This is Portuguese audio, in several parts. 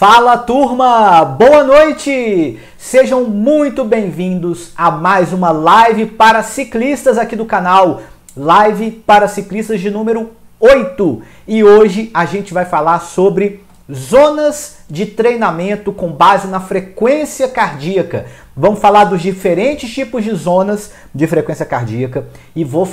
Fala turma, boa noite! Sejam muito bem-vindos a mais uma live para ciclistas aqui do canal, live para ciclistas de número 8. E hoje a gente vai falar sobre zonas de treinamento com base na frequência cardíaca. Vamos falar dos diferentes tipos de zonas de frequência cardíaca e vou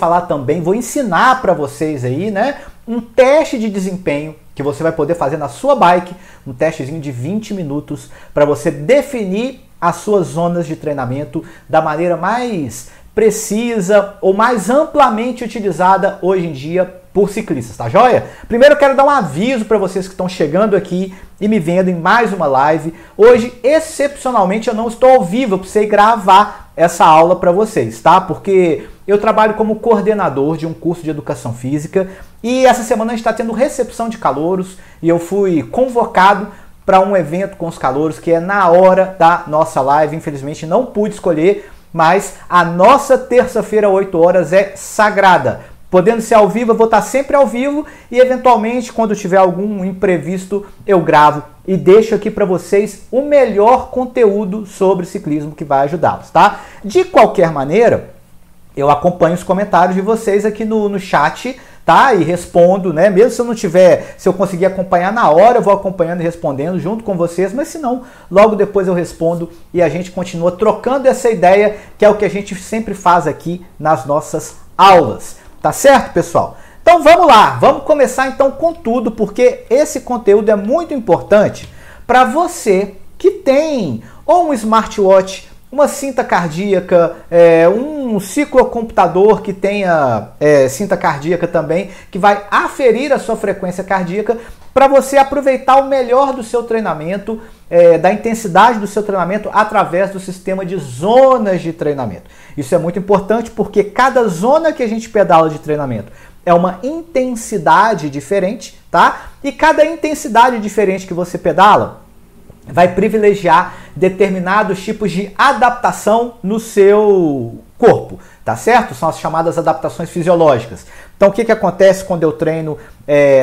ensinar para vocês aí, né, um teste de desempenho que você vai poder fazer na sua bike, um testezinho de 20 minutos para você definir as suas zonas de treinamento da maneira mais precisa ou mais amplamente utilizada hoje em dia por ciclistas, tá joia? Primeiro eu quero dar um aviso para vocês que estão chegando aqui e me vendo em mais uma live. Hoje, excepcionalmente, eu não estou ao vivo, eu precisei gravar essa aula para vocês, tá? Porque eu trabalho como coordenador de um curso de educação física e essa semana a gente está tendo recepção de calouros e eu fui convocado para um evento com os calouros que é na hora da nossa live. Infelizmente não pude escolher, mas a nossa terça-feira, 8 horas, é sagrada. Podendo ser ao vivo, eu vou estar sempre ao vivo e eventualmente, quando tiver algum imprevisto, eu gravo e deixo aqui para vocês o melhor conteúdo sobre ciclismo que vai ajudá-los, tá? De qualquer maneira, eu acompanho os comentários de vocês aqui no chat, tá? E respondo, né? Mesmo se eu não tiver, se eu conseguir acompanhar na hora, eu vou acompanhando e respondendo junto com vocês, mas se não, logo depois eu respondo e a gente continua trocando essa ideia, que é o que a gente sempre faz aqui nas nossas aulas. Tá certo, pessoal? Então vamos lá, vamos começar então com tudo, porque esse conteúdo é muito importante para você que tem ou um smartwatch, uma cinta cardíaca, um ciclocomputador que tenha cinta cardíaca também, que vai aferir a sua frequência cardíaca para você aproveitar o melhor do seu treinamento, da intensidade do seu treinamento através do sistema de zonas de treinamento. Isso é muito importante porque cada zona que a gente pedala de treinamento é uma intensidade diferente, tá? E cada intensidade diferente que você pedala vai privilegiar determinados tipos de adaptação no seu corpo, tá certo? São as chamadas adaptações fisiológicas. Então, o que acontece quando eu treino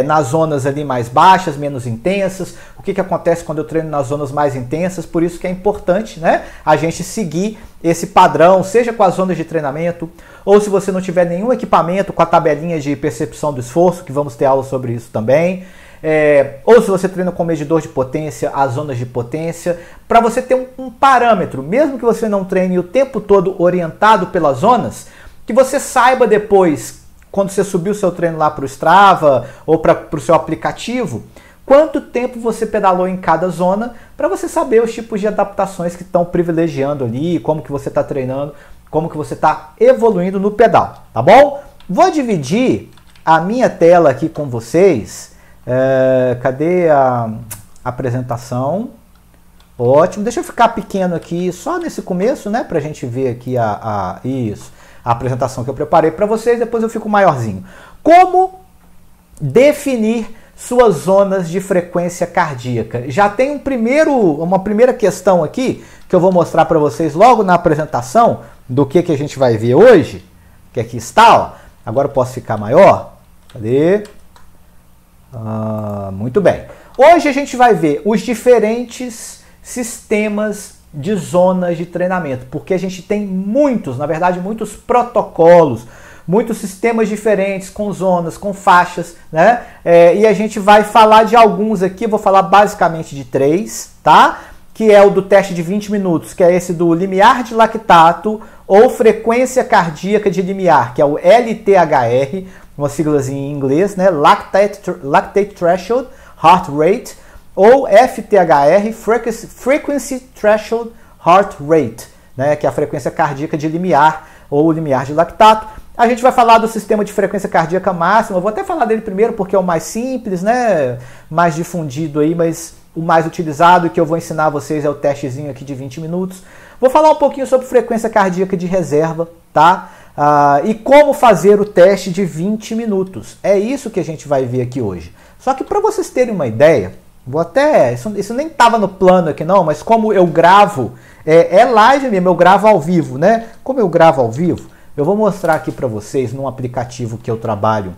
nas zonas ali mais baixas, menos intensas? O que acontece quando eu treino nas zonas mais intensas? Por isso que é importante, né, a gente seguir esse padrão, seja com as zonas de treinamento, ou se você não tiver nenhum equipamento, com a tabelinha de percepção do esforço, que vamos ter aula sobre isso também. Ou se você treina com medidor de potência, as zonas de potência, para você ter um parâmetro, mesmo que você não treine o tempo todo orientado pelas zonas, que você saiba depois, quando você subir o seu treino lá para o Strava ou para o seu aplicativo, quanto tempo você pedalou em cada zona, para você saber os tipos de adaptações que estão privilegiando ali, como que você está treinando, como que você está evoluindo no pedal, tá bom? Vou dividir a minha tela aqui com vocês. Cadê a apresentação? Ótimo, deixa eu ficar pequeno aqui só nesse começo, né, pra gente ver aqui a apresentação que eu preparei para vocês, depois eu fico maiorzinho. Como definir suas zonas de frequência cardíaca? Já tem uma primeira questão aqui que eu vou mostrar para vocês logo na apresentação do que a gente vai ver hoje, que aqui está, ó. Agora eu posso ficar maior. Cadê? Muito bem. Hoje a gente vai ver os diferentes sistemas de zonas de treinamento, porque a gente tem muitos protocolos, muitos sistemas diferentes, com zonas, com faixas, né? E a gente vai falar de alguns aqui, vou falar basicamente de 3, tá? Que é o do teste de 20 minutos, que é esse do limiar de lactato ou frequência cardíaca de limiar, que é o LTHR, uma siglazinha em inglês, né? Lactate Threshold Heart Rate, ou FTHR, Frequency Threshold Heart Rate, né? Que é a frequência cardíaca de limiar ou limiar de lactato. A gente vai falar do sistema de frequência cardíaca máxima, eu vou até falar dele primeiro porque é o mais simples, né? Mais difundido aí, mas o mais utilizado, que eu vou ensinar a vocês é o testezinho aqui de 20 minutos. Vou falar um pouquinho sobre frequência cardíaca de reserva, tá? E como fazer o teste de 20 minutos. É isso que a gente vai ver aqui hoje. Só que para vocês terem uma ideia, isso nem estava no plano aqui não, mas como eu gravo, live mesmo, eu gravo ao vivo, né? Como eu gravo ao vivo, eu vou mostrar aqui para vocês num aplicativo que eu trabalho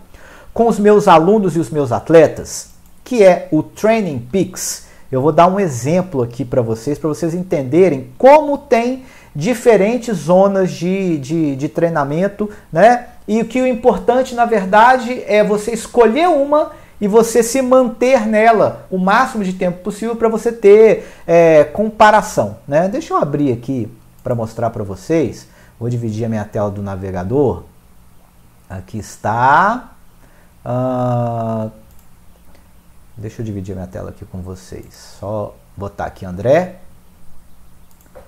com os meus alunos e os meus atletas, que é o Training Peaks, eu vou dar um exemplo aqui para vocês entenderem como tem diferentes zonas de treinamento, né? E que o importante, na verdade, é você escolher uma e você se manter nela o máximo de tempo possível para você ter comparação, né? Deixa eu abrir aqui para mostrar para vocês. Vou dividir a minha tela do navegador. Aqui está. Deixa eu dividir a minha tela aqui com vocês. Só botar aqui André.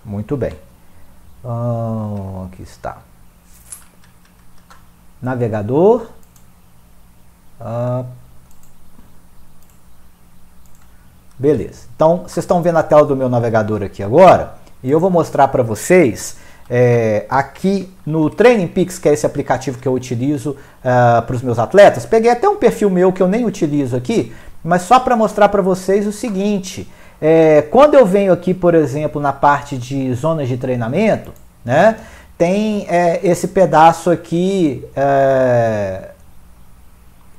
Muito bem. Aqui está. Navegador. Beleza. Então, vocês estão vendo a tela do meu navegador aqui agora. E eu vou mostrar para vocês aqui no Training Peaks, que é esse aplicativo que eu utilizo para os meus atletas. Peguei até um perfil meu que eu nem utilizo aqui, mas só para mostrar para vocês o seguinte. Quando eu venho aqui, por exemplo, na parte de zonas de treinamento, né, tem esse pedaço aqui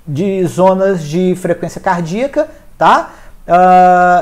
de zonas de frequência cardíaca, tá?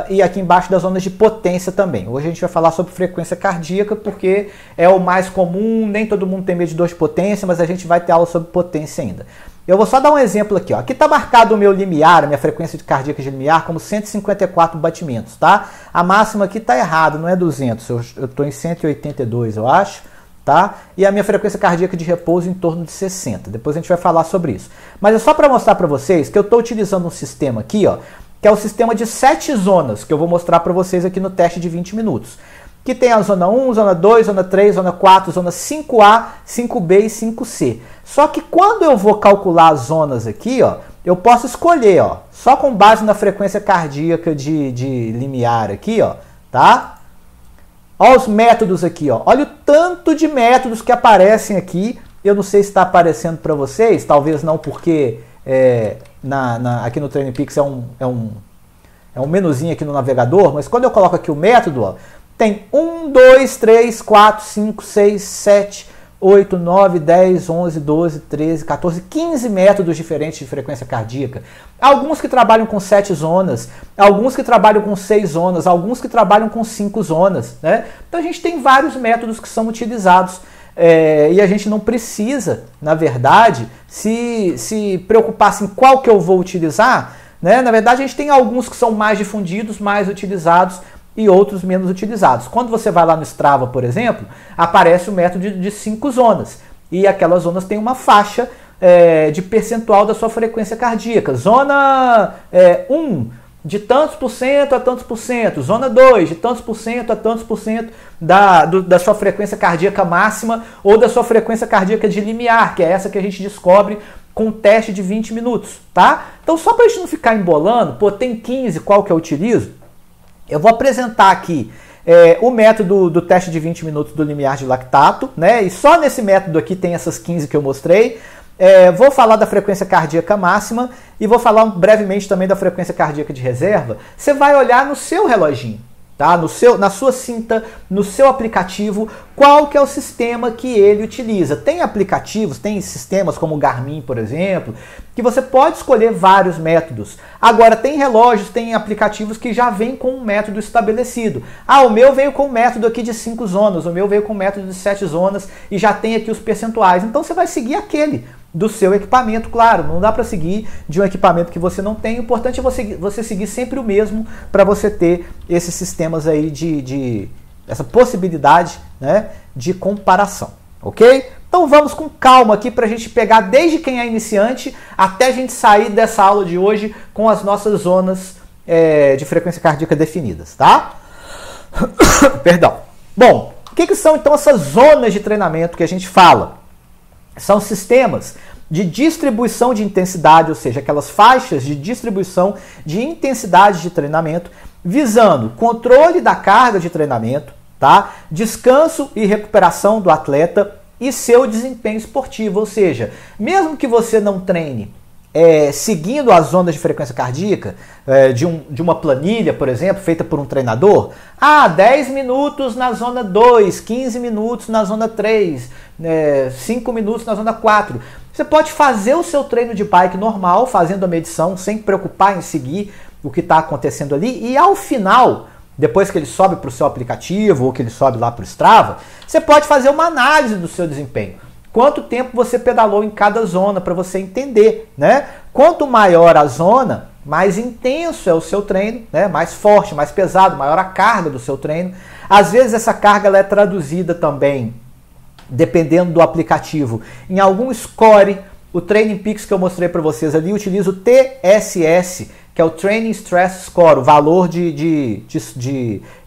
E aqui embaixo das zonas de potência também. Hoje a gente vai falar sobre frequência cardíaca porque é o mais comum, nem todo mundo tem medidor de potência, mas a gente vai ter aula sobre potência ainda. Eu vou só dar um exemplo aqui, ó. Aqui está marcado o meu limiar, a minha frequência cardíaca de limiar como 154 batimentos, tá? A máxima aqui está errada, não é 200, eu estou em 182, eu acho, tá? E a minha frequência cardíaca de repouso em torno de 60. Depois a gente vai falar sobre isso. Mas é só para mostrar para vocês que eu estou utilizando um sistema aqui, ó, que é o sistema de 7 zonas, que eu vou mostrar para vocês aqui no teste de 20 minutos. Que tem a zona 1, zona 2, zona 3, zona 4, zona 5A, 5B e 5C. Só que quando eu vou calcular as zonas aqui, ó, eu posso escolher, ó, só com base na frequência cardíaca de limiar aqui, ó, tá? Olha os métodos aqui, ó. Olha o tanto de métodos que aparecem aqui. Eu não sei se está aparecendo para vocês, talvez não, porque aqui no Training Peaks é um menuzinho aqui no navegador, mas quando eu coloco aqui o método, ó, tem 1, 2, 3, 4, 5, 6, 7, 8, 9, 10, 11, 12, 13, 14, 15 métodos diferentes de frequência cardíaca. Alguns que trabalham com 7 zonas, alguns que trabalham com 6 zonas, alguns que trabalham com 5 zonas, né? Então a gente tem vários métodos que são utilizados. E a gente não precisa, na verdade, se preocupar em qual que eu vou utilizar, né? Na verdade, a gente tem alguns que são mais difundidos, mais utilizados e outros menos utilizados. Quando você vai lá no Strava, por exemplo, aparece o método de 5 zonas. E aquelas zonas têm uma faixa de percentual da sua frequência cardíaca. Zona 1, de tantos por cento a tantos por cento. Zona 2, de tantos por cento a tantos por cento da sua frequência cardíaca máxima ou da sua frequência cardíaca de limiar, que é essa que a gente descobre com um teste de 20 minutos, tá? Então, só para a gente não ficar embolando, pô, tem 15, qual que eu utilizo? Eu vou apresentar aqui o método do teste de 20 minutos do limiar de lactato, né? E só nesse método aqui tem essas 15 que eu mostrei. Vou falar da frequência cardíaca máxima e vou falar brevemente também da frequência cardíaca de reserva. Você vai olhar no seu reloginho, tá? Na sua cinta, no seu aplicativo, qual que é o sistema que ele utiliza. Tem aplicativos, tem sistemas como o Garmin, por exemplo, que você pode escolher vários métodos. Agora, tem relógios, tem aplicativos que já vêm com um método estabelecido. O meu veio com um método aqui de 5 zonas, o meu veio com um método de 7 zonas e já tem aqui os percentuais. Então, você vai seguir aquele do seu equipamento, claro, não dá para seguir de um equipamento que você não tem. O importante é você seguir sempre o mesmo para você ter esses sistemas aí essa possibilidade, né, de comparação, ok? Então vamos com calma aqui para a gente pegar desde quem é iniciante até a gente sair dessa aula de hoje com as nossas zonas de frequência cardíaca definidas, tá? Perdão. Bom, o que são então essas zonas de treinamento que a gente fala? São sistemas de distribuição de intensidade, ou seja, aquelas faixas de distribuição de intensidade de treinamento, visando controle da carga de treinamento, tá? Descanso e recuperação do atleta e seu desempenho esportivo. Ou seja, mesmo que você não treine seguindo as zonas de frequência cardíaca, de uma planilha, por exemplo, feita por um treinador, 10 minutos na zona 2, 15 minutos na zona 3, 5 minutos na zona 4. Você pode fazer o seu treino de bike normal, fazendo a medição, sem preocupar em seguir o que está acontecendo ali, e ao final, depois que ele sobe para o seu aplicativo ou que ele sobe lá para o Strava, você pode fazer uma análise do seu desempenho. Quanto tempo você pedalou em cada zona para você entender, né? Quanto maior a zona, mais intenso é o seu treino, né? Mais forte, mais pesado, maior a carga do seu treino. Às vezes essa carga ela é traduzida também, dependendo do aplicativo, em algum score. O Training Peaks que eu mostrei para vocês ali utiliza o TSS, que é o Training Stress Score, o valor de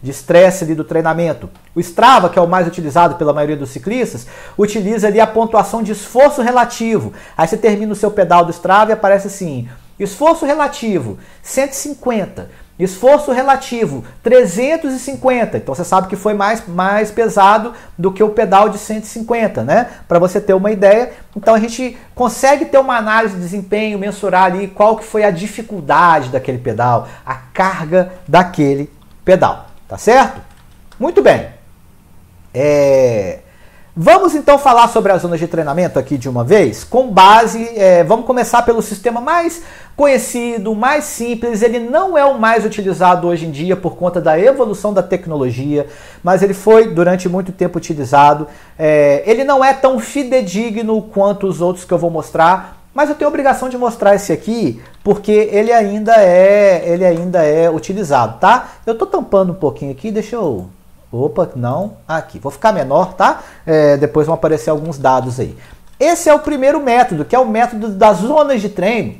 estresse ali do treinamento. O Strava, que é o mais utilizado pela maioria dos ciclistas, utiliza ali a pontuação de esforço relativo. Aí você termina o seu pedal do Strava e aparece assim, esforço relativo, 150. Esforço relativo, 350. Então você sabe que foi mais pesado do que o pedal de 150, né? Para você ter uma ideia. Então a gente consegue ter uma análise de desempenho, mensurar ali qual que foi a dificuldade daquele pedal, a carga daquele pedal. Tá certo? Muito bem. Vamos então falar sobre as zonas de treinamento aqui de uma vez, com base, vamos começar pelo sistema mais conhecido, mais simples. Ele não é o mais utilizado hoje em dia por conta da evolução da tecnologia, mas ele foi durante muito tempo utilizado. Ele não é tão fidedigno quanto os outros que eu vou mostrar, mas eu tenho a obrigação de mostrar esse aqui, porque ele ainda é utilizado, tá? Eu tô tampando um pouquinho aqui, deixa eu... Opa, não, aqui, vou ficar menor, tá? Depois vão aparecer alguns dados aí. Esse é o primeiro método, que é o método das zonas de treino,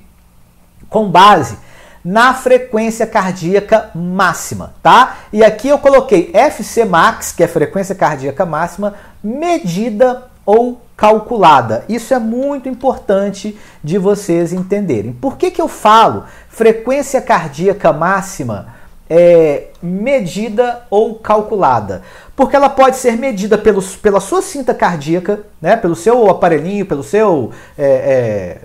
com base na frequência cardíaca máxima, tá? E aqui eu coloquei FC Max, que é frequência cardíaca máxima, medida ou calculada. Isso é muito importante de vocês entenderem. Por que eu falo frequência cardíaca máxima medida ou calculada? Porque ela pode ser medida pela sua cinta cardíaca, né, pelo seu aparelhinho, pelo seu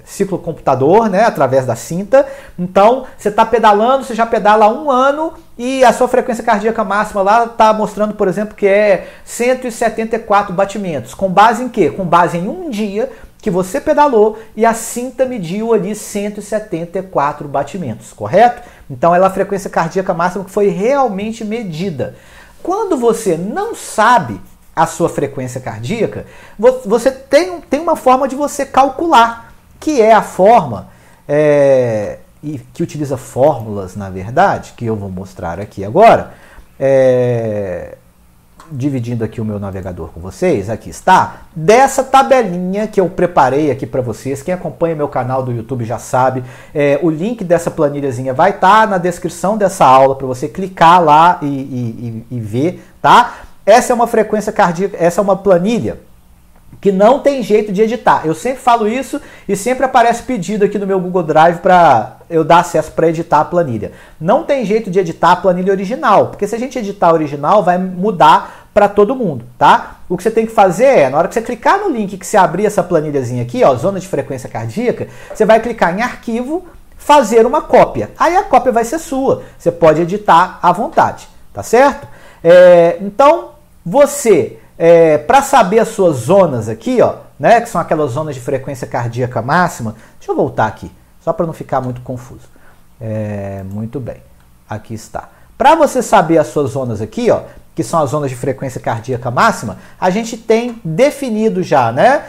ciclocomputador, né, através da cinta. Então, você está pedalando, você já pedala há 1 ano e a sua frequência cardíaca máxima lá está mostrando, por exemplo, que é 174 batimentos. Com base em quê? Com base em um dia que você pedalou e a cinta mediu ali 174 batimentos, correto? Então ela é a frequência cardíaca máxima que foi realmente medida. Quando você não sabe a sua frequência cardíaca, você tem uma forma de você calcular, que é a forma, que utiliza fórmulas, na verdade, que eu vou mostrar aqui agora, dividindo aqui o meu navegador com vocês, aqui está, dessa tabelinha que eu preparei aqui para vocês. Quem acompanha meu canal do YouTube já sabe, o link dessa planilhazinha vai estar na descrição dessa aula para você clicar lá e ver, tá? Essa é uma frequência cardíaca, essa é uma planilha que não tem jeito de editar. Eu sempre falo isso e sempre aparece pedido aqui no meu Google Drive para eu dar acesso para editar a planilha. Não tem jeito de editar a planilha original, porque se a gente editar a original vai mudar para todo mundo, tá? O que você tem que fazer na hora que você clicar no link que você abrir essa planilhazinha aqui, ó, zona de frequência cardíaca, você vai clicar em arquivo, fazer uma cópia. Aí a cópia vai ser sua. Você pode editar à vontade, tá certo? Então, você... para saber as suas zonas aqui, ó, né, que são aquelas zonas de frequência cardíaca máxima, deixa eu voltar aqui, só para não ficar muito confuso. Muito bem, aqui está. Para você saber as suas zonas aqui, ó, que são as zonas de frequência cardíaca máxima, a gente tem definido já, né?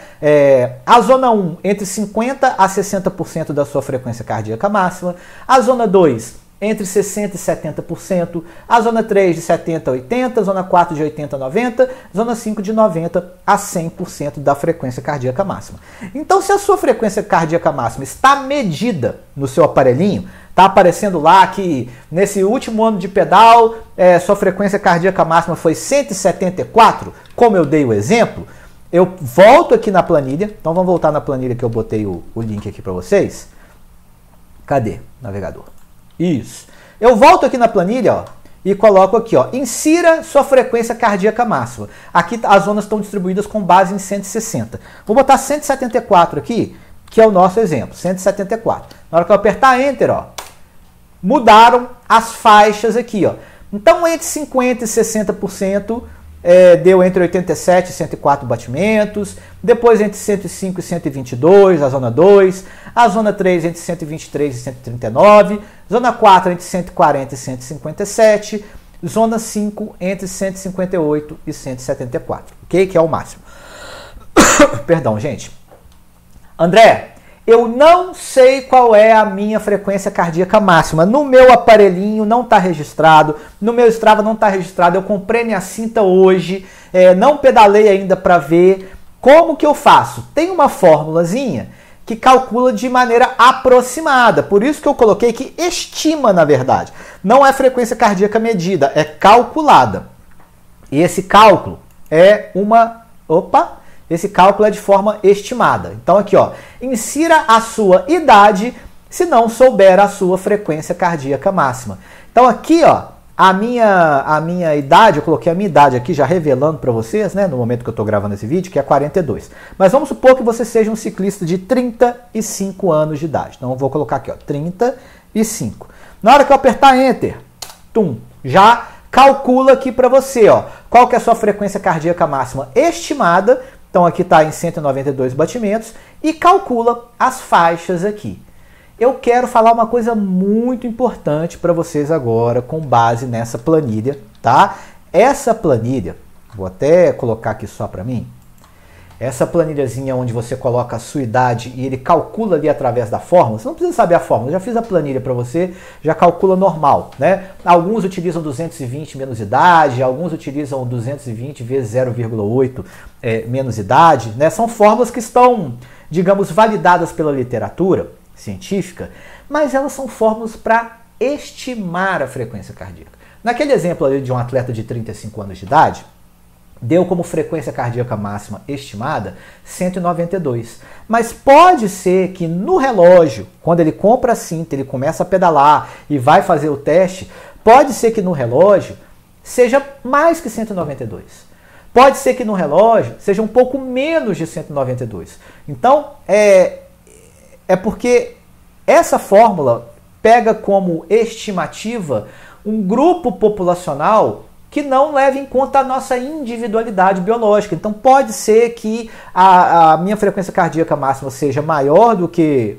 A zona 1, entre 50% a 60% da sua frequência cardíaca máxima, a zona 2, entre 60% e 70%, a zona 3 de 70% a 80%, a zona 4 de 80% a 90%, zona 5 de 90% a 100% da frequência cardíaca máxima. Então, se a sua frequência cardíaca máxima está medida no seu aparelhinho, está aparecendo lá que nesse último ano de pedal, sua frequência cardíaca máxima foi 174, como eu dei o exemplo, eu volto aqui na planilha. Então vamos voltar na planilha que eu botei o link aqui para vocês. Cadê? Navegador. Isso. Eu volto aqui na planilha, ó, e coloco aqui, ó, insira sua frequência cardíaca máxima. Aqui as zonas estão distribuídas com base em 160. Vou botar 174 aqui, que é o nosso exemplo, 174. Na hora que eu apertar Enter, ó, mudaram as faixas aqui, ó. Então, entre 50% e 60% deu entre 87 e 104 batimentos, depois entre 105 e 122, a zona 2, a zona 3 entre 123 e 139, zona 4 entre 140 e 157, zona 5 entre 158 e 174, ok? Que é o máximo. Perdão, gente. André, eu não sei qual é a minha frequência cardíaca máxima. No meu aparelhinho não está registrado, no meu Strava não está registrado. Eu comprei minha cinta hoje, não pedalei ainda para ver. Como que eu faço? Tem uma formulazinha que calcula de maneira aproximada. Por isso que eu coloquei que estima, na verdade. Não é frequência cardíaca medida, é calculada. E esse cálculo é uma... Esse cálculo é de forma estimada. Então aqui, ó, insira a sua idade se não souber a sua frequência cardíaca máxima. Então aqui, ó, a minha idade, eu coloquei a minha idade aqui já revelando para vocês, né, no momento que eu estou gravando esse vídeo, que é 42. Mas vamos supor que você seja um ciclista de 35 anos de idade. Então eu vou colocar aqui, ó, 35. Na hora que eu apertar Enter, já calcula aqui para você, ó, qual que é a sua frequência cardíaca máxima estimada. Então aqui está em 192 batimentos e calcula as faixas aqui. Eu quero falar uma coisa muito importante para vocês agora com base nessa planilha, tá? Essa planilha, vou até colocar aqui só para mim, essa planilhazinha onde você coloca a sua idade e ele calcula ali através da fórmula. Você não precisa saber a fórmula, eu já fiz a planilha para você, já calcula normal, né? Alguns utilizam 220 menos idade, alguns utilizam 220 vezes 0,8 menos idade, né? São fórmulas que estão, digamos, validadas pela literatura científica, mas elas são fórmulas para estimar a frequência cardíaca. Naquele exemplo ali de um atleta de 35 anos de idade, deu como frequência cardíaca máxima estimada 192. Mas pode ser que no relógio, quando ele compra a cinta, ele começa a pedalar e vai fazer o teste, pode ser que no relógio seja mais que 192. Pode ser que no relógio seja um pouco menos de 192. Então, é porque essa fórmula pega como estimativa um grupo populacional que não leva em conta a nossa individualidade biológica. Então pode ser que a minha frequência cardíaca máxima seja maior do que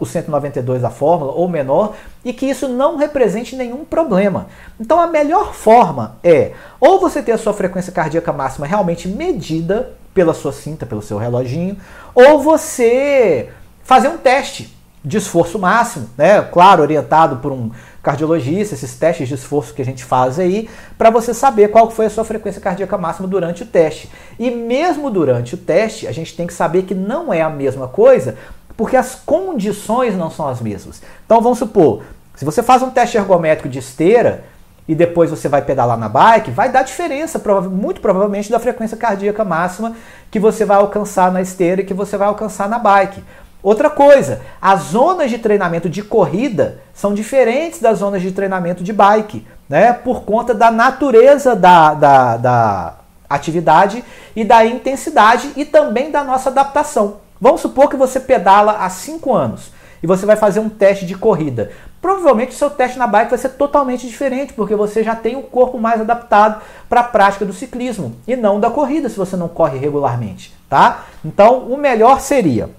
o 192 da fórmula ou menor e que isso não represente nenhum problema. Então a melhor forma é ou você ter a sua frequência cardíaca máxima realmente medida pela sua cinta, pelo seu reloginho, ou você fazer um teste de esforço máximo, né? Claro, orientado por um cardiologista, esses testes de esforço que a gente faz aí, para você saber qual foi a sua frequência cardíaca máxima durante o teste. E mesmo durante o teste, a gente tem que saber que não é a mesma coisa, porque as condições não são as mesmas. Então vamos supor, se você faz um teste ergométrico de esteira e depois você vai pedalar na bike, vai dar diferença, muito provavelmente, da frequência cardíaca máxima que você vai alcançar na esteira e que você vai alcançar na bike. Outra coisa, as zonas de treinamento de corrida são diferentes das zonas de treinamento de bike, né? Por conta da natureza da atividade e da intensidade e também da nossa adaptação. Vamos supor que você pedala há 5 anos e você vai fazer um teste de corrida. Provavelmente o seu teste na bike vai ser totalmente diferente, porque você já tem o corpo mais adaptado para a prática do ciclismo e não da corrida, se você não corre regularmente, tá? Então, o melhor seria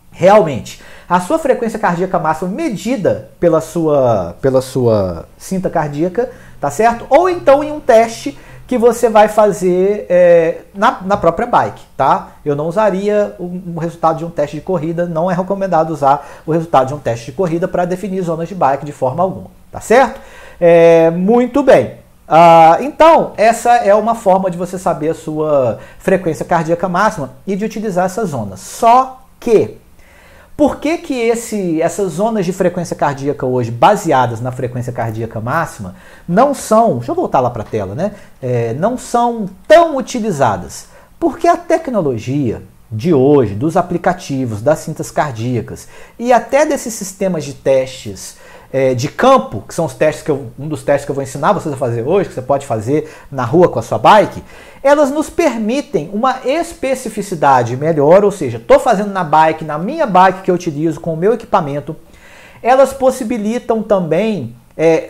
realmente a sua frequência cardíaca máxima medida pela sua cinta cardíaca, tá certo? Ou então em um teste que você vai fazer na própria bike, tá? Eu não usaria o resultado de um teste de corrida, não é recomendado usar o resultado de um teste de corrida para definir zonas de bike de forma alguma, tá certo? Muito bem. Então, essa é uma forma de você saber a sua frequência cardíaca máxima e de utilizar essas zonas. Só que por que essas zonas de frequência cardíaca hoje, baseadas na frequência cardíaca máxima, não são, deixa eu voltar lá para a tela, né? Não são tão utilizadas? Porque a tecnologia de hoje, dos aplicativos, das cintas cardíacas e até desses sistemas de testes de campo, que são os testes um dos testes que eu vou ensinar vocês a fazer hoje, que você pode fazer na rua com a sua bike, elas nos permitem uma especificidade melhor, ou seja, estou fazendo na bike, na minha bike que eu utilizo com o meu equipamento, elas possibilitam também,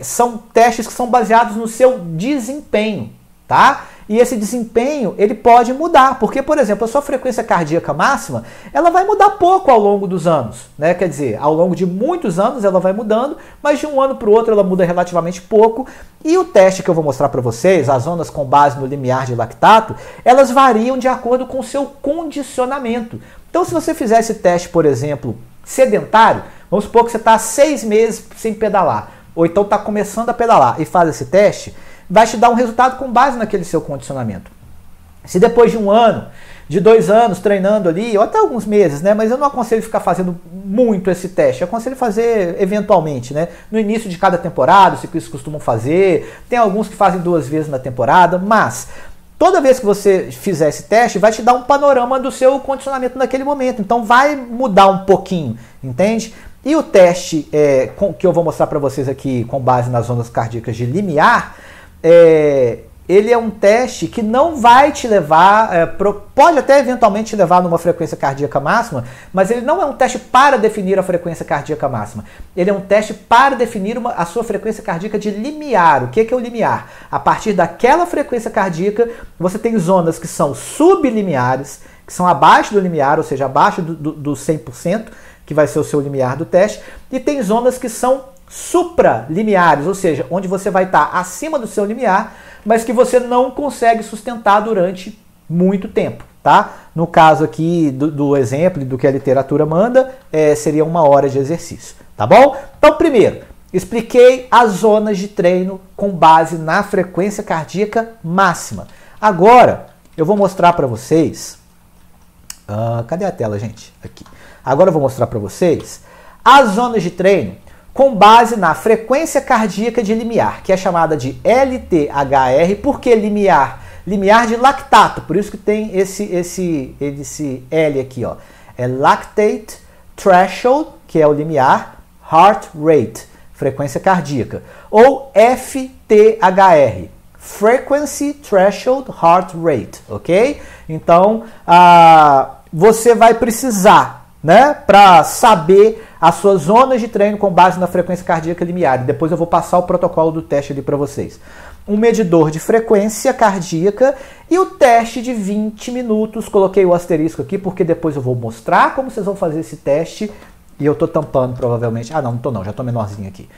são testes que são baseados no seu desempenho, tá? E esse desempenho, ele pode mudar, porque, por exemplo, a sua frequência cardíaca máxima, ela vai mudar pouco ao longo dos anos, né? Quer dizer, ao longo de muitos anos ela vai mudando, mas de um ano para o outro ela muda relativamente pouco. E o teste que eu vou mostrar para vocês, as zonas com base no limiar de lactato, elas variam de acordo com o seu condicionamento. Então, se você fizer esse teste, por exemplo, sedentário, vamos supor que você está 6 meses sem pedalar, ou então está começando a pedalar e faz esse teste, vai te dar um resultado com base naquele seu condicionamento. Se depois de um ano, de 2 anos treinando ali, ou até alguns meses, né? Mas eu não aconselho ficar fazendo muito esse teste, eu aconselho fazer eventualmente, né? No início de cada temporada, os ciclistas costumam fazer, tem alguns que fazem 2 vezes na temporada, mas toda vez que você fizer esse teste, vai te dar um panorama do seu condicionamento naquele momento. Então vai mudar um pouquinho, entende? E o teste que eu vou mostrar para vocês aqui com base nas ondas cardíacas de limiar, ele é um teste que não vai te levar, pode até eventualmente te levar numa frequência cardíaca máxima, mas ele não é um teste para definir a frequência cardíaca máxima. Ele é um teste para definir a sua frequência cardíaca de limiar. O que é o limiar? A partir daquela frequência cardíaca, você tem zonas que são sublimiares, que são abaixo do limiar, ou seja, abaixo do 100%, que vai ser o seu limiar do teste, e tem zonas que são supralimiares, ou seja, onde você vai estar acima do seu limiar, mas que você não consegue sustentar durante muito tempo, tá? No caso aqui do exemplo, do que a literatura manda, seria 1 hora de exercício, tá bom? Então, primeiro, expliquei as zonas de treino com base na frequência cardíaca máxima. Agora, eu vou mostrar para vocês... cadê a tela, gente? Aqui. Agora eu vou mostrar para vocês as zonas de treino com base na frequência cardíaca de limiar, que é chamada de LTHR. Por que limiar? Limiar de lactato, por isso que tem esse L aqui, ó. É Lactate Threshold, que é o limiar, Heart Rate, frequência cardíaca. Ou FTHR, Frequency Threshold Heart Rate, ok? Então, você vai precisar, né, para saber as suas zonas de treino com base na frequência cardíaca limiar. E depois eu vou passar o protocolo do teste ali para vocês. Um medidor de frequência cardíaca e o teste de 20 minutos. Coloquei o asterisco aqui porque depois eu vou mostrar como vocês vão fazer esse teste. E eu tô tampando provavelmente. Não tô não, já tô menorzinho aqui.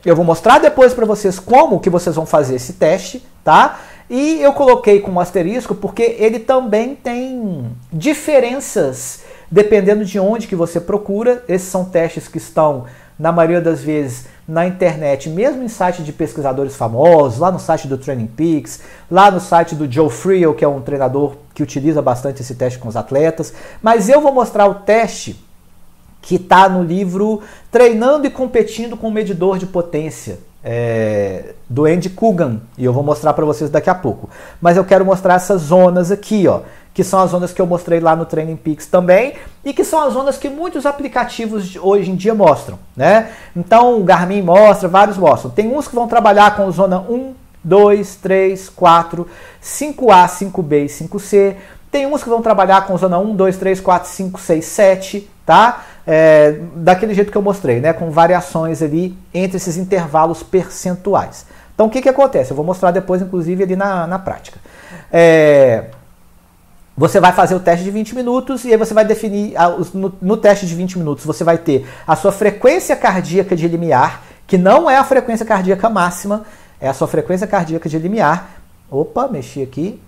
Eu vou mostrar depois para vocês como que vocês vão fazer esse teste, tá? E eu coloquei com um asterisco porque ele também tem diferenças dependendo de onde que você procura. Esses são testes que estão, na maioria das vezes, na internet, mesmo em sites de pesquisadores famosos, lá no site do Training Peaks, lá no site do Joe Friel, que é um treinador que utiliza bastante esse teste com os atletas. Mas eu vou mostrar o teste que está no livro Treinando e Competindo com Medidor de Potência, do Andy Coogan, e eu vou mostrar para vocês daqui a pouco. Mas eu quero mostrar essas zonas aqui, ó, que são as zonas que eu mostrei lá no Training Peaks também, e que são as zonas que muitos aplicativos hoje em dia mostram, né? Então o Garmin mostra, vários mostram. Tem uns que vão trabalhar com zona 1, 2, 3, 4, 5A, 5B e 5C. Tem uns que vão trabalhar com zona 1, 2, 3, 4, 5, 6, 7, tá? Daquele jeito que eu mostrei, né? Com variações ali entre esses intervalos percentuais. Então o que acontece? Eu vou mostrar depois, inclusive, ali na prática. Você vai fazer o teste de 20 minutos e aí você vai definir, no teste de 20 minutos, você vai ter a sua frequência cardíaca de limiar, que não é a frequência cardíaca máxima, é a sua frequência cardíaca de limiar. Opa, mexi aqui.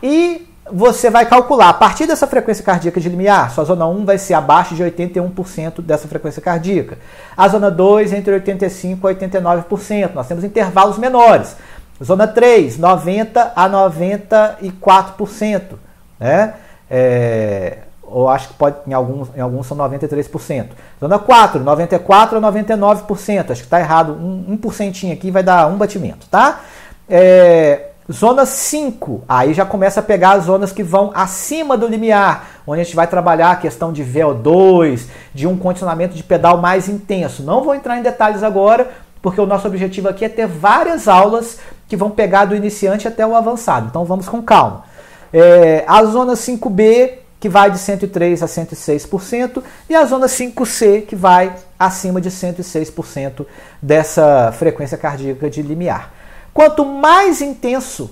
E você vai calcular, a partir dessa frequência cardíaca de limiar, sua zona 1 vai ser abaixo de 81% dessa frequência cardíaca. A zona 2, entre 85% e 89%. Nós temos intervalos menores. Zona 3, 90% a 94%. Né? Ou acho que pode, em alguns são 93%. Zona 4, 94% a 99%. Acho que está errado. Um porcentinho aqui vai dar um batimento. Tá? Zona 5, aí já começa a pegar as zonas que vão acima do limiar, onde a gente vai trabalhar a questão de VO2, de um condicionamento de pedal mais intenso. Não vou entrar em detalhes agora, porque o nosso objetivo aqui é ter várias aulas que vão pegar do iniciante até o avançado. Então vamos com calma. A zona 5B, que vai de 103% a 106%, e a zona 5C, que vai acima de 106% dessa frequência cardíaca de limiar. Quanto mais intenso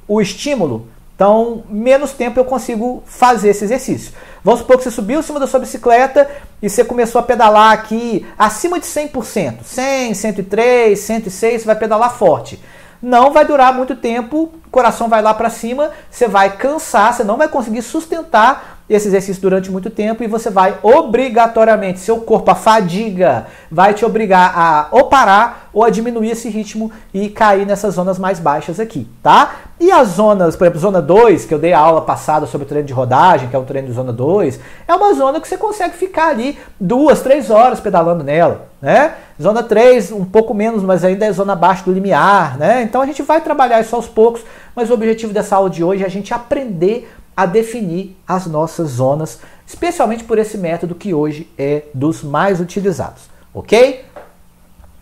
o estímulo, então menos tempo eu consigo fazer esse exercício. Vamos supor que você subiu em cima da sua bicicleta e você começou a pedalar aqui acima de 100%. 100, 103, 106, você vai pedalar forte. Não vai durar muito tempo, o coração vai lá para cima, você vai cansar, você não vai conseguir sustentar esse exercício durante muito tempo e você vai obrigatoriamente, seu corpo, a fadiga, vai te obrigar a ou parar ou a diminuir esse ritmo e cair nessas zonas mais baixas aqui, tá? E as zonas, por exemplo, zona 2, que eu dei a aula passada sobre o treino de rodagem, que é o treino de zona 2, é uma zona que você consegue ficar ali 2, 3 horas pedalando nela, né? Zona 3, um pouco menos, mas ainda é zona abaixo do limiar, né? Então a gente vai trabalhar isso aos poucos, mas o objetivo dessa aula de hoje é a gente aprender a definir as nossas zonas, especialmente por esse método que hoje é dos mais utilizados, ok?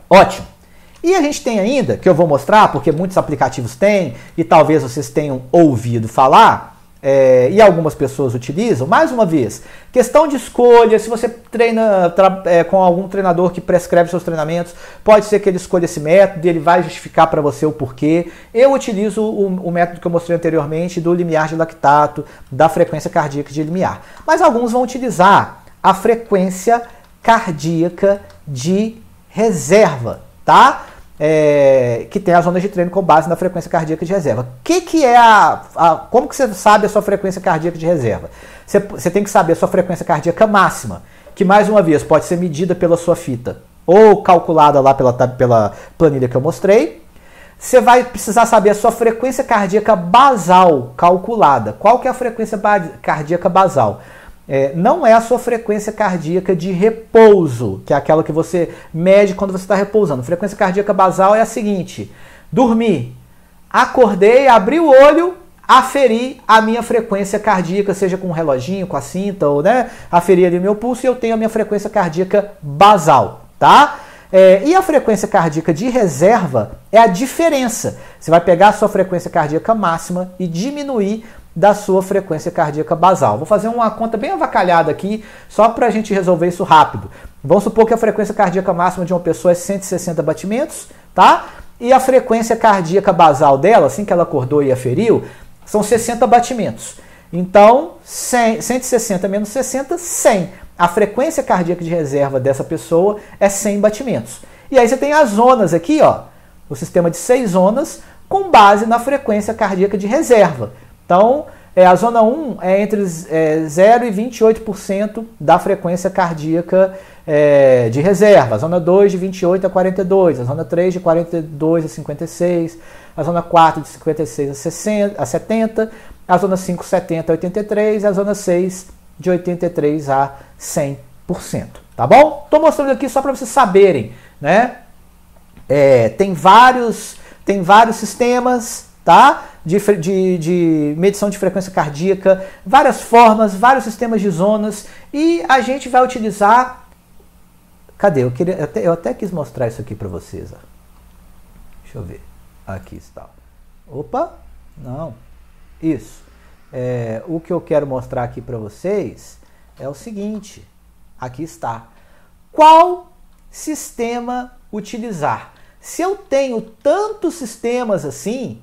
Ótimo! E a gente tem ainda, que eu vou mostrar, porque muitos aplicativos têm, e talvez vocês tenham ouvido falar, e algumas pessoas utilizam, mais uma vez, questão de escolha, se você treina com algum treinador que prescreve seus treinamentos, pode ser que ele escolha esse método e ele vai justificar para você o porquê. Eu utilizo o método que eu mostrei anteriormente do limiar de lactato, da frequência cardíaca de limiar. Mas alguns vão utilizar a frequência cardíaca de reserva, tá? Que tem as zonas de treino com base na frequência cardíaca de reserva. Como que você sabe a sua frequência cardíaca de reserva? Você tem que saber a sua frequência cardíaca máxima, que mais uma vez pode ser medida pela sua fita ou calculada lá pela planilha que eu mostrei. Você vai precisar saber a sua frequência cardíaca basal calculada. Qual que é a frequência cardíaca basal? Não é a sua frequência cardíaca de repouso, que é aquela que você mede quando você está repousando. Frequência cardíaca basal é a seguinte: dormi, acordei, abri o olho, aferi a minha frequência cardíaca, seja com um reloginho, com a cinta, ou aferi ali o meu pulso e eu tenho a minha frequência cardíaca basal, tá? E a frequência cardíaca de reserva é a diferença. Você vai pegar a sua frequência cardíaca máxima e diminuir da sua frequência cardíaca basal. Vou fazer uma conta bem avacalhada aqui, só para a gente resolver isso rápido. Vamos supor que a frequência cardíaca máxima de uma pessoa é 160 batimentos, tá? E a frequência cardíaca basal dela, assim que ela acordou e aferiu, são 60 batimentos. Então, 160 menos 60, 100. A frequência cardíaca de reserva dessa pessoa é 100 batimentos. E aí você tem as zonas aqui, ó, o sistema de 6 zonas, com base na frequência cardíaca de reserva. Então, a zona 1 é entre 0 e 28% da frequência cardíaca de reserva. A zona 2 de 28 a 42, a zona 3 de 42 a 56, a zona 4 de 56 a 70, a zona 5 70 a 83 e a zona 6 de 83 a 100%. Tá bom? Estou mostrando aqui só para vocês saberem, né? Tem vários sistemas, tá? De medição de frequência cardíaca, várias formas, vários sistemas de zonas, e a gente vai utilizar... Cadê? Eu até quis mostrar isso aqui para vocês. Ó. Deixa eu ver. Aqui está. Opa! Não. Isso. O que eu quero mostrar aqui para vocês é o seguinte. Aqui está. Qual sistema utilizar? Se eu tenho tantos sistemas assim,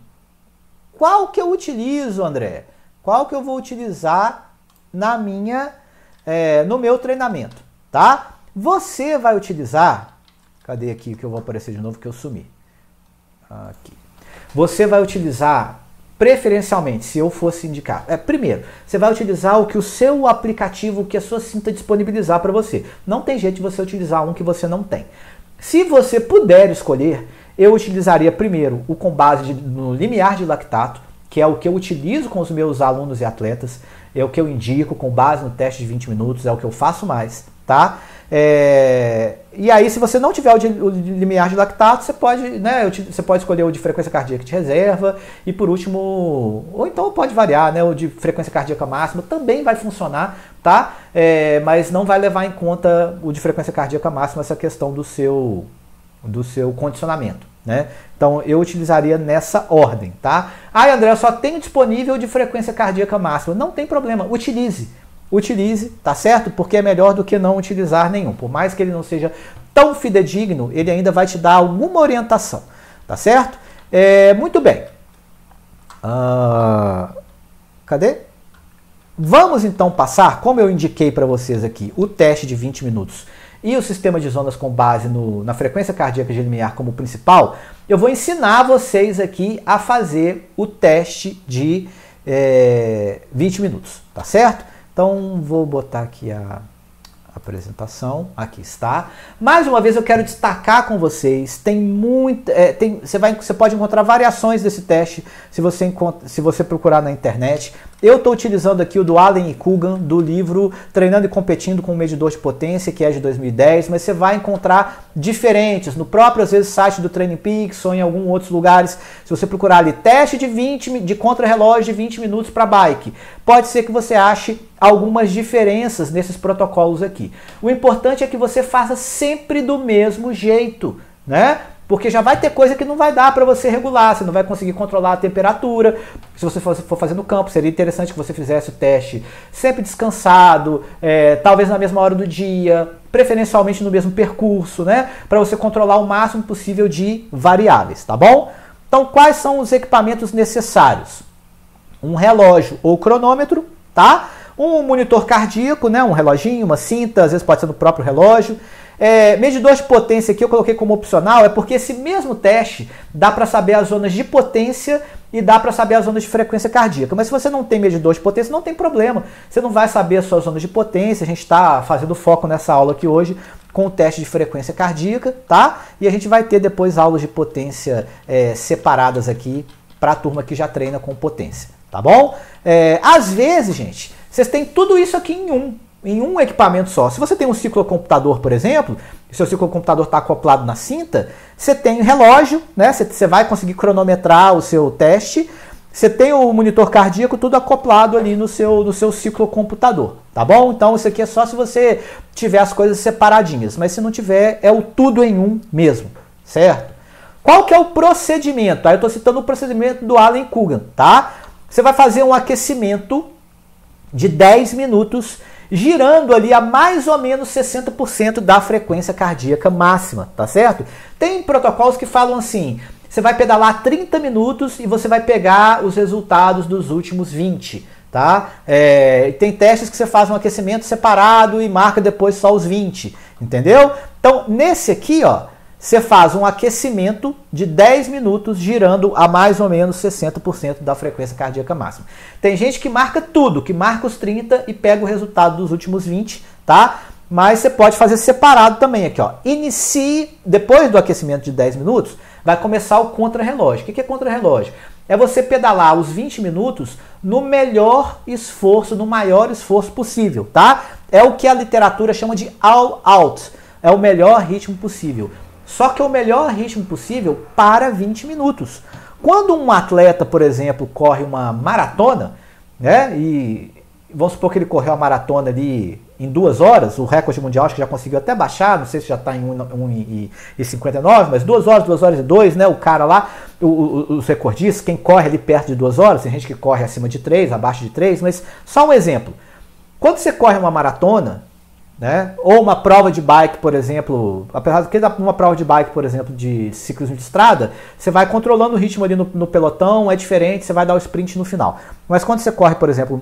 qual que eu utilizo, André? Qual que eu vou utilizar no meu treinamento, tá? Você vai utilizar... Cadê aqui que eu vou aparecer de novo que eu sumi? Aqui. Você vai utilizar, preferencialmente, se eu fosse indicar... primeiro, você vai utilizar o que o seu aplicativo, que a sua cinta disponibilizar para você. Não tem jeito de você utilizar um que você não tem. Se você puder escolher, eu utilizaria primeiro o com base no limiar de lactato, que é o que eu utilizo com os meus alunos e atletas, é o que eu indico com base no teste de 20 minutos, é o que eu faço mais, tá? E aí, se você não tiver o limiar de lactato, você pode escolher o de frequência cardíaca de reserva e, por último, ou então pode variar, né? O de frequência cardíaca máxima também vai funcionar, tá? Mas não vai levar em conta o de frequência cardíaca máxima essa questão do seu condicionamento, né? Então eu utilizaria nessa ordem, tá? André, eu só tenho disponível de frequência cardíaca máxima. Não tem problema, utilize, tá certo? Porque é melhor do que não utilizar nenhum. Por mais que ele não seja tão fidedigno, ele ainda vai te dar alguma orientação, tá certo? Muito bem. Cadê? Vamos então passar, como eu indiquei para vocês aqui, o teste de 20 minutos e o sistema de zonas com base na frequência cardíaca de limiar como principal. Eu vou ensinar vocês aqui a fazer o teste de 20 minutos, tá certo? Então vou botar aqui a apresentação, aqui está. Mais uma vez eu quero destacar com vocês, tem muita, você pode encontrar variações desse teste se você procurar na internet. Eu estou utilizando aqui o do Allen e Coogan, do livro Treinando e Competindo com um Medidor de Potência, que é de 2010, mas você vai encontrar diferentes no próprio, às vezes, site do Training Peaks ou em alguns outros lugares. Se você procurar ali, teste de contra-relógio de 20 minutos para bike, pode ser que você ache algumas diferenças nesses protocolos aqui. O importante é que você faça sempre do mesmo jeito, né? Porque já vai ter coisa que não vai dar para você regular, você não vai conseguir controlar a temperatura. Se você for fazer no campo, seria interessante que você fizesse o teste sempre descansado, talvez na mesma hora do dia, preferencialmente no mesmo percurso, né? Para você controlar o máximo possível de variáveis, tá bom? Então, quais são os equipamentos necessários? Um relógio ou cronômetro, tá? Um monitor cardíaco, né? Um reloginho, uma cinta, às vezes pode ser no próprio relógio. Medidor de potência aqui eu coloquei como opcional, é porque esse mesmo teste dá para saber as zonas de potência e dá para saber as zonas de frequência cardíaca. Mas se você não tem medidor de potência, não tem problema. Você não vai saber as suas zonas de potência. A gente está fazendo foco nessa aula aqui hoje com o teste de frequência cardíaca, tá? E a gente vai ter depois aulas de potência separadas aqui para a turma que já treina com potência, tá bom? Às vezes, gente, vocês têm tudo isso aqui em um equipamento só. Se você tem um ciclocomputador, por exemplo, e seu ciclocomputador está acoplado na cinta, você tem o relógio, né? Você vai conseguir cronometrar o seu teste, você tem o monitor cardíaco, tudo acoplado ali no seu ciclocomputador, tá bom? Então isso aqui é só se você tiver as coisas separadinhas, mas se não tiver, é o tudo em um mesmo, certo? Qual que é o procedimento? Aí eu estou citando o procedimento do Allen Coogan, tá? Você vai fazer um aquecimento de 10 minutos, girando ali a mais ou menos 60% da frequência cardíaca máxima, tá certo? Tem protocolos que falam assim, você vai pedalar 30 minutos e você vai pegar os resultados dos últimos 20, tá? Tem testes que você faz um aquecimento separado e marca depois só os 20, entendeu? Então, nesse aqui, ó, você faz um aquecimento de 10 minutos girando a mais ou menos 60% da frequência cardíaca máxima. Tem gente que marca tudo, que marca os 30 e pega o resultado dos últimos 20, tá? Mas você pode fazer separado também aqui, ó. Inicie, depois do aquecimento de 10 minutos, vai começar o contra-relógio. O que é contra-relógio? É você pedalar os 20 minutos no melhor esforço, no maior esforço possível, tá? É o que a literatura chama de all out. É o melhor ritmo possível. Só que é o melhor ritmo possível para 20 minutos. Quando um atleta, por exemplo, corre uma maratona, né, e vamos supor que ele correu a maratona ali em 2 horas, o recorde mundial acho que já conseguiu até baixar, não sei se já está em 1:59, mas 2 horas, 2 horas e 2, né, o cara lá, os recordistas, quem corre ali perto de 2 horas, tem gente que corre acima de 3, abaixo de 3, mas só um exemplo. Quando você corre uma maratona, né? Ou uma prova de bike, por exemplo, apesar de que uma prova de bike, por exemplo, de ciclismo de estrada, você vai controlando o ritmo ali no pelotão, é diferente, você vai dar o sprint no final. Mas quando você corre, por exemplo,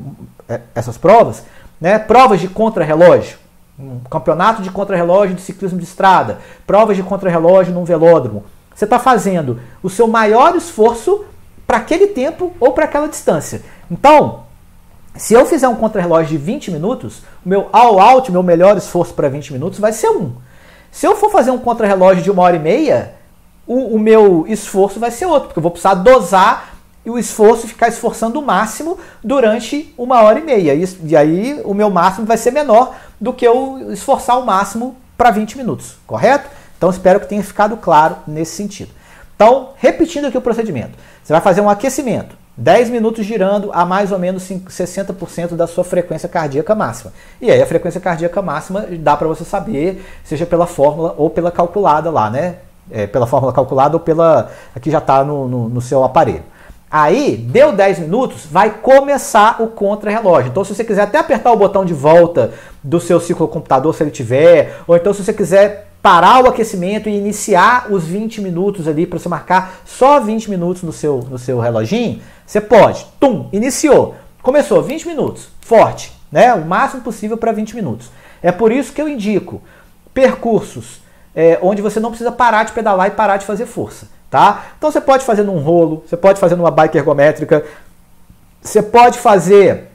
essas provas, né? Provas de contrarrelógio, um campeonato de contrarrelógio de ciclismo de estrada, provas de contrarrelógio num velódromo, você está fazendo o seu maior esforço para aquele tempo ou para aquela distância. Então, se eu fizer um contrarrelógio de 20 minutos, o meu all-out, meu melhor esforço para 20 minutos vai ser 1. Se eu for fazer um contrarrelógio de 1h30, o meu esforço vai ser outro, porque eu vou precisar dosar e o esforço, ficar esforçando o máximo durante 1h30. E aí o meu máximo vai ser menor do que eu esforçar o máximo para 20 minutos, correto? Então espero que tenha ficado claro nesse sentido. Então, repetindo aqui o procedimento. Você vai fazer um aquecimento. 10 minutos girando a mais ou menos 60% da sua frequência cardíaca máxima. E aí a frequência cardíaca máxima dá para você saber, seja pela fórmula ou pela calculada lá, né? Pela fórmula calculada ou pela... Aqui já está no seu aparelho. Aí, deu 10 minutos, vai começar o contra-relógio. Então, se você quiser até apertar o botão de volta do seu ciclocomputador, se ele tiver, ou então se você quiser parar o aquecimento e iniciar os 20 minutos ali, para você marcar só 20 minutos no seu reloginho, você pode. Tum, iniciou. Começou 20 minutos, forte, né? O máximo possível para 20 minutos. É por isso que eu indico percursos onde você não precisa parar de pedalar e parar de fazer força, tá? Então você pode fazer num rolo, você pode fazer numa bike ergométrica, você pode fazer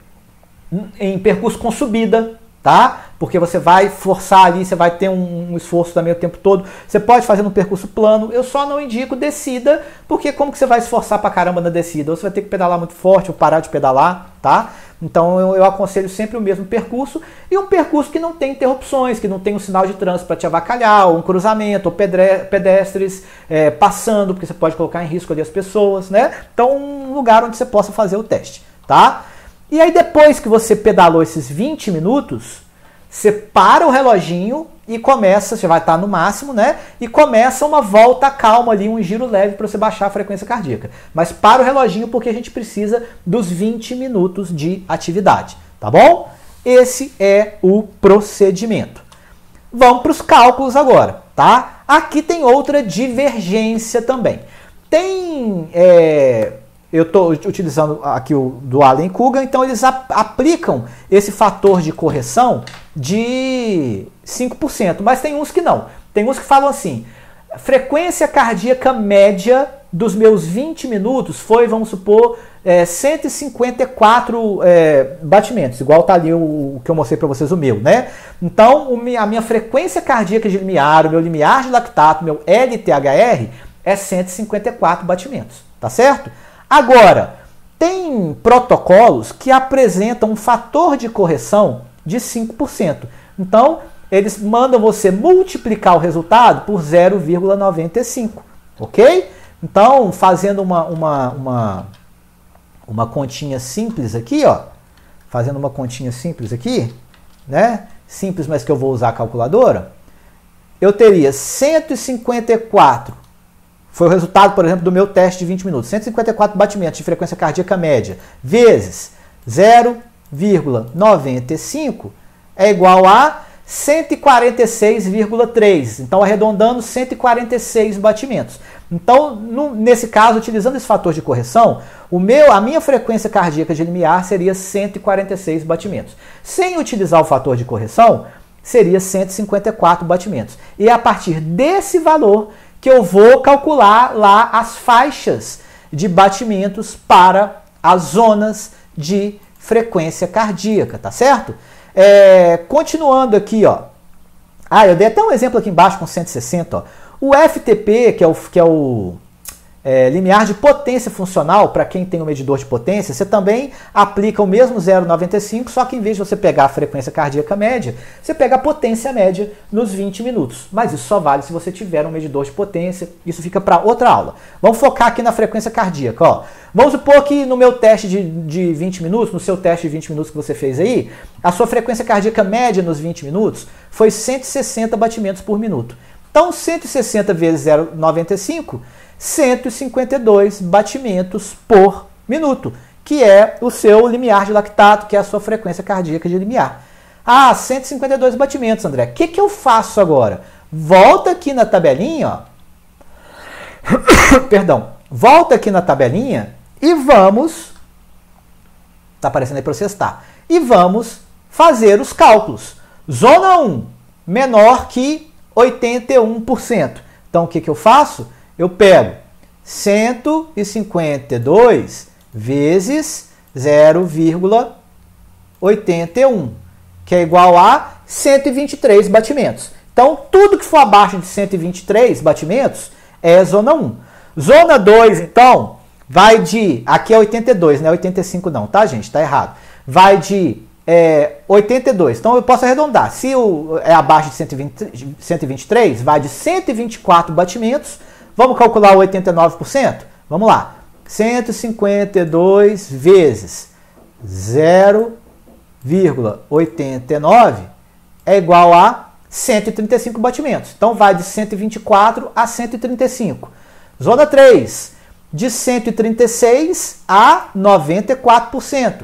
em percurso com subida, tá? Porque você vai forçar ali, você vai ter um esforço também o tempo todo. Você pode fazer num percurso plano. Eu só não indico descida, porque como que você vai esforçar pra caramba na descida? Ou você vai ter que pedalar muito forte ou parar de pedalar, tá? Então eu aconselho sempre o mesmo percurso e um percurso que não tem interrupções, que não tem um sinal de trânsito para te avacalhar, ou um cruzamento, ou pedestres passando, porque você pode colocar em risco ali as pessoas, né? Então um lugar onde você possa fazer o teste, tá? E aí depois que você pedalou esses 20 minutos, você para o reloginho e começa, você vai estar no máximo, né? E começa uma volta calma ali, um giro leve para você baixar a frequência cardíaca. Mas para o reloginho porque a gente precisa dos 20 minutos de atividade, tá bom? Esse é o procedimento. Vamos para os cálculos agora, tá? Aqui tem outra divergência também. Eu estou utilizando aqui o do Allen Kugan, então eles aplicam esse fator de correção de 5%, mas tem uns que não. Tem uns que falam assim, frequência cardíaca média dos meus 20 minutos foi, vamos supor, 154 batimentos, igual tá ali o que eu mostrei para vocês, o meu, né? Então, a minha frequência cardíaca de limiar, o meu limiar de lactato, meu LTHR é 154 batimentos, tá certo? Agora, tem protocolos que apresentam um fator de correção de 5%. Então, eles mandam você multiplicar o resultado por 0,95, ok? Então, fazendo uma continha simples aqui, ó, fazendo uma continha simples aqui, né? Simples, mas que eu vou usar a calculadora, eu teria 154. Foi o resultado, por exemplo, do meu teste de 20 minutos. 154 batimentos de frequência cardíaca média vezes 0,95 é igual a 146,3. Então, arredondando, 146 batimentos. Então, nesse caso, utilizando esse fator de correção, a minha frequência cardíaca de limiar seria 146 batimentos. Sem utilizar o fator de correção, seria 154 batimentos. E é a partir desse valor que eu vou calcular lá as faixas de batimentos para as zonas de frequência cardíaca, tá certo? Continuando aqui, ó. Eu dei até um exemplo aqui embaixo com 160, ó. O FTP, que é o limiar de potência funcional, para quem tem um medidor de potência, você também aplica o mesmo 0,95, só que em vez de você pegar a frequência cardíaca média, você pega a potência média nos 20 minutos. Mas isso só vale se você tiver um medidor de potência, isso fica para outra aula. Vamos focar aqui na frequência cardíaca, ó. Vamos supor que no meu teste de 20 minutos, no seu teste de 20 minutos que você fez aí, a sua frequência cardíaca média nos 20 minutos foi 160 batimentos por minuto. Então, 160 vezes 0,95, 152 batimentos por minuto, que é o seu limiar de lactato, que é a sua frequência cardíaca de limiar. 152 batimentos, André. O que eu faço agora? Volta aqui na tabelinha, ó. Perdão. Volta aqui na tabelinha e vamos... Tá aparecendo aí para você testar. E vamos fazer os cálculos. Zona 1, menor que 81%. Então, o que eu faço? Eu pego 152 vezes 0,81, que é igual a 123 batimentos. Então, tudo que for abaixo de 123 batimentos é zona 1. Zona 2, então, vai de... Aqui é 82, não é 85 não, tá, gente? Tá errado. Vai de 82. Então, eu posso arredondar. Se é abaixo de 123, vai de 124 batimentos. Vamos calcular o 89%? Vamos lá. 152 vezes 0,89 é igual a 135 batimentos. Então, vai de 124 a 135. Zona 3, de 136 a 94%.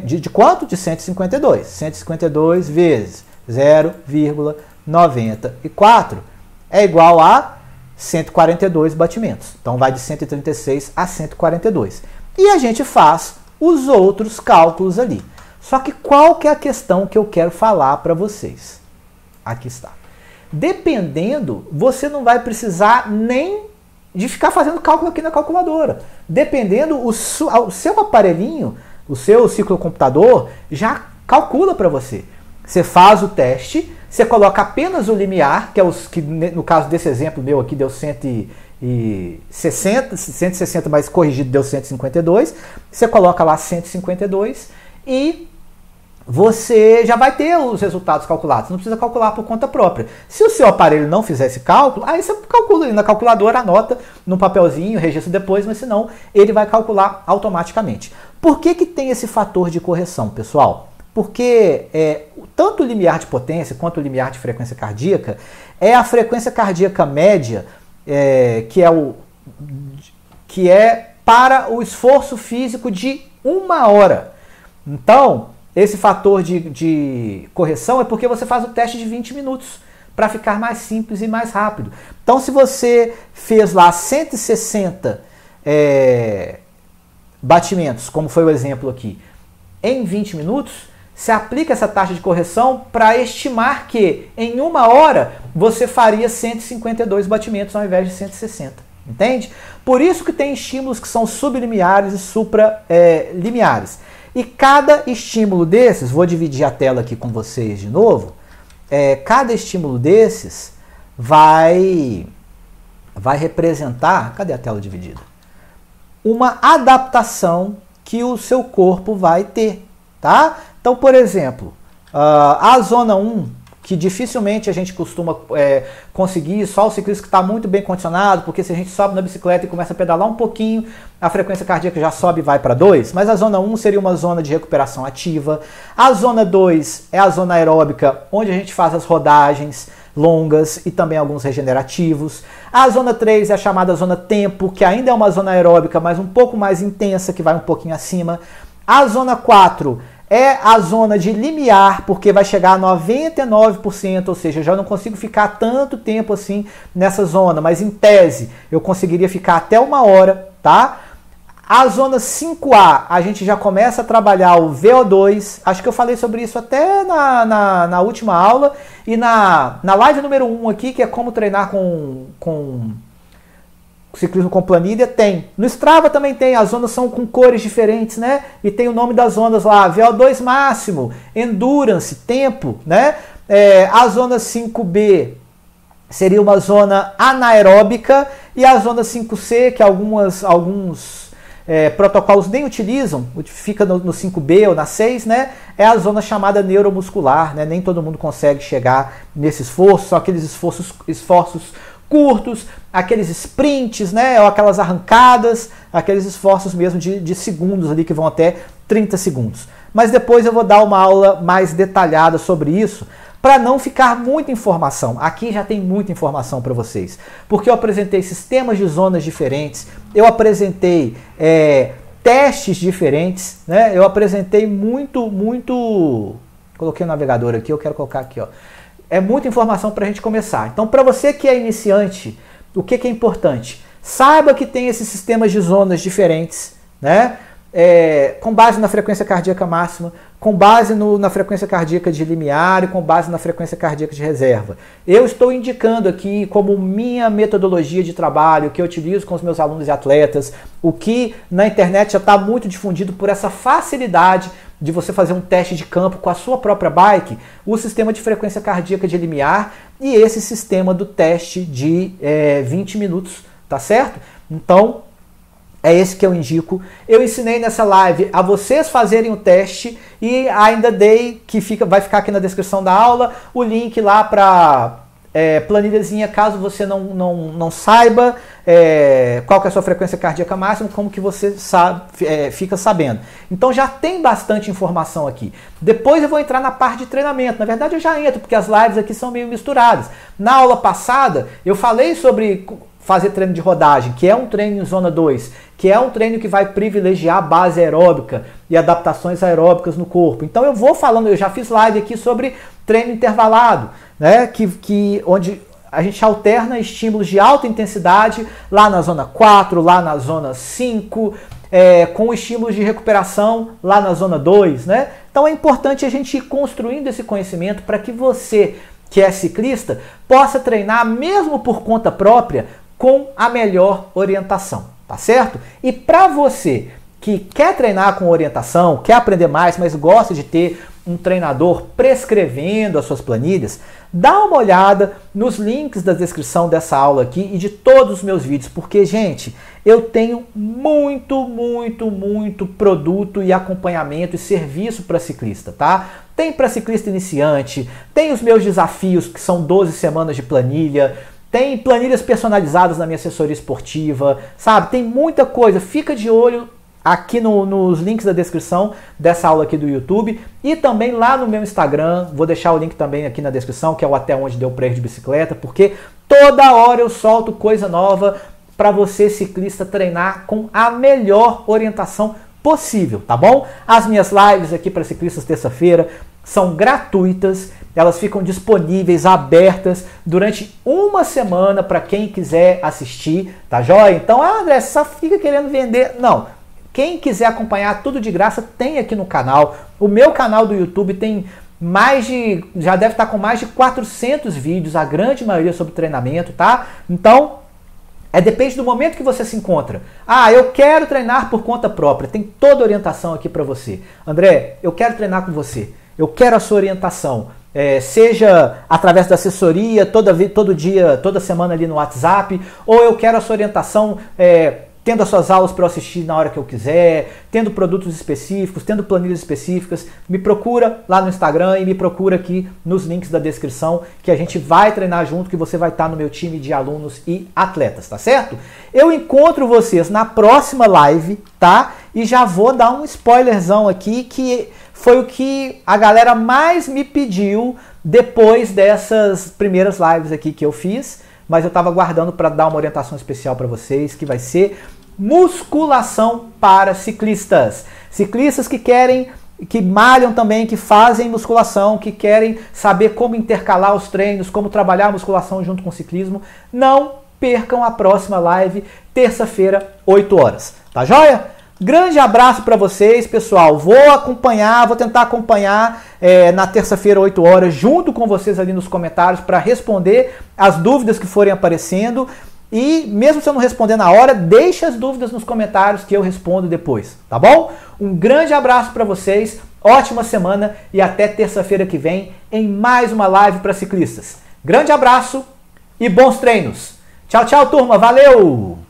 De quanto? De 152. 152 vezes 0,89 94 é igual a 142 batimentos. Então vai de 136 a 142. E a gente faz os outros cálculos ali. Só que qual que é a questão que eu quero falar para vocês? Aqui está. Dependendo, você não vai precisar nem de ficar fazendo cálculo aqui na calculadora. Dependendo, o seu aparelhinho, o seu ciclocomputador, já calcula para você. Você faz o teste, você coloca apenas o limiar, que é os que no caso desse exemplo meu aqui deu 160, mas corrigido deu 152. Você coloca lá 152 e você já vai ter os resultados calculados. Não precisa calcular por conta própria. Se o seu aparelho não fizer esse cálculo, aí você calcula na calculadora, anota no papelzinho, registra depois, mas senão ele vai calcular automaticamente. Por que tem esse fator de correção, pessoal? Porque tanto o limiar de potência quanto o limiar de frequência cardíaca é a frequência cardíaca média que é para o esforço físico de 1 hora. Então, esse fator de correção é porque você faz o teste de 20 minutos para ficar mais simples e mais rápido. Então, se você fez lá 160 batimentos, como foi o exemplo aqui, em 20 minutos, você aplica essa taxa de correção para estimar que em 1 hora você faria 152 batimentos ao invés de 160. Entende? Por isso que tem estímulos que são sublimiares e supralimiares. E cada estímulo desses, vou dividir a tela aqui com vocês de novo, cada estímulo desses vai representar, cadê a tela dividida? Uma adaptação que o seu corpo vai ter, tá? Então, por exemplo, a zona 1, que dificilmente a gente costuma conseguir, só o ciclista que está muito bem condicionado, porque se a gente sobe na bicicleta e começa a pedalar um pouquinho, a frequência cardíaca já sobe e vai para 2, mas a zona 1 seria uma zona de recuperação ativa. A zona 2 é a zona aeróbica, onde a gente faz as rodagens longas e também alguns regenerativos. A zona 3 é a chamada zona tempo, que ainda é uma zona aeróbica, mas um pouco mais intensa, que vai um pouquinho acima. A zona 4 é a zona de limiar, porque vai chegar a 99%, ou seja, eu já não consigo ficar tanto tempo assim nessa zona, mas em tese eu conseguiria ficar até 1 hora, tá? A zona 5A, a gente já começa a trabalhar o VO2, acho que eu falei sobre isso até na última aula, e na live número 1 aqui, que é como treinar com ciclismo com planilha, tem. No Strava também tem, as zonas são com cores diferentes, né? E tem o nome das zonas lá, VO2 máximo, Endurance, tempo, né? A zona 5B seria uma zona anaeróbica e a zona 5C, que alguns protocolos nem utilizam, fica no 5B ou na 6, né? É a zona chamada neuromuscular, né? Nem todo mundo consegue chegar nesse esforço, são aqueles esforços curtos, aqueles sprints, né, ou aquelas arrancadas, aqueles esforços mesmo de segundos ali que vão até 30 segundos. Mas depois eu vou dar uma aula mais detalhada sobre isso, para não ficar muita informação. Aqui já tem muita informação para vocês, porque eu apresentei sistemas de zonas diferentes, eu apresentei testes diferentes, né, eu apresentei muito... Coloquei o navegador aqui, eu quero colocar aqui, ó. É muita informação para a gente começar. Então, para você que é iniciante, o que é importante? Saiba que tem esses sistemas de zonas diferentes, né? Com base na frequência cardíaca máxima, com base na frequência cardíaca de limiar e com base na frequência cardíaca de reserva. Eu estou indicando aqui como minha metodologia de trabalho, que eu utilizo com os meus alunos e atletas, o que na internet já está muito difundido por essa facilidade de você fazer um teste de campo com a sua própria bike, o sistema de frequência cardíaca de limiar e esse sistema do teste de 20 minutos, tá certo? Então, é esse que eu indico. Eu ensinei nessa live a vocês fazerem o teste e ainda dei, vai ficar aqui na descrição da aula, o link lá para planilhazinha, caso você não saiba qual que é a sua frequência cardíaca máxima, como que você fica sabendo. Então já tem bastante informação aqui. Depois eu vou entrar na parte de treinamento. Na verdade eu já entro, porque as lives aqui são meio misturadas. Na aula passada eu falei sobre fazer treino de rodagem, que é um treino em zona 2, que é um treino que vai privilegiar a base aeróbica e adaptações aeróbicas no corpo. Então eu vou falando, eu já fiz live aqui sobre treino intervalado, né, onde a gente alterna estímulos de alta intensidade lá na zona 4, lá na zona 5, com estímulos de recuperação lá na zona 2, né? Então é importante a gente ir construindo esse conhecimento para que você, que é ciclista, possa treinar mesmo por conta própria com a melhor orientação, tá certo? E para você que quer treinar com orientação, quer aprender mais, mas gosta de ter um treinador prescrevendo as suas planilhas, dá uma olhada nos links da descrição dessa aula aqui e de todos os meus vídeos, porque, gente, eu tenho muito produto e acompanhamento e serviço para ciclista, tá? Tem para ciclista iniciante, tem os meus desafios, que são 12 semanas de planilha, tem planilhas personalizadas na minha assessoria esportiva, sabe? Tem muita coisa, fica de olho aqui nos links da descrição dessa aula aqui do YouTube e também lá no meu Instagram, vou deixar o link também aqui na descrição, que é o Até Onde Deu Pra Ir de Bicicleta, porque toda hora eu solto coisa nova para você, ciclista, treinar com a melhor orientação possível, tá bom? As minhas lives aqui para ciclistas terça-feira são gratuitas, elas ficam disponíveis, abertas, durante uma semana para quem quiser assistir, tá joia? Então, André, você só fica querendo vender. Não. Quem quiser acompanhar tudo de graça, tem aqui no canal. O meu canal do YouTube tem já deve estar com mais de 400 vídeos, a grande maioria sobre treinamento, tá? Então, depende do momento que você se encontra. Ah, eu quero treinar por conta própria. Tem toda a orientação aqui para você. André, eu quero treinar com você. Eu quero a sua orientação. Seja através da assessoria, todo dia, toda semana ali no WhatsApp, ou eu quero a sua orientação tendo as suas aulas para eu assistir na hora que eu quiser, tendo produtos específicos, tendo planilhas específicas. Me procura lá no Instagram e me procura aqui nos links da descrição, que a gente vai treinar junto, que você vai estar no meu time de alunos e atletas, tá certo? Eu encontro vocês na próxima live, tá? E já vou dar um spoilerzão aqui, que foi o que a galera mais me pediu depois dessas primeiras lives aqui que eu fiz, mas eu estava aguardando para dar uma orientação especial para vocês, que vai ser musculação para ciclistas. Ciclistas que malham também, que fazem musculação, que querem saber como intercalar os treinos, como trabalhar a musculação junto com o ciclismo. Não percam a próxima live, terça-feira, 8 horas. Tá joia? Grande abraço para vocês, pessoal. Vou tentar acompanhar na terça-feira, 8 horas, junto com vocês ali nos comentários para responder as dúvidas que forem aparecendo. E mesmo se eu não responder na hora, deixe as dúvidas nos comentários que eu respondo depois, tá bom? Um grande abraço para vocês, ótima semana e até terça-feira que vem em mais uma live para ciclistas. Grande abraço e bons treinos. Tchau, tchau, turma. Valeu!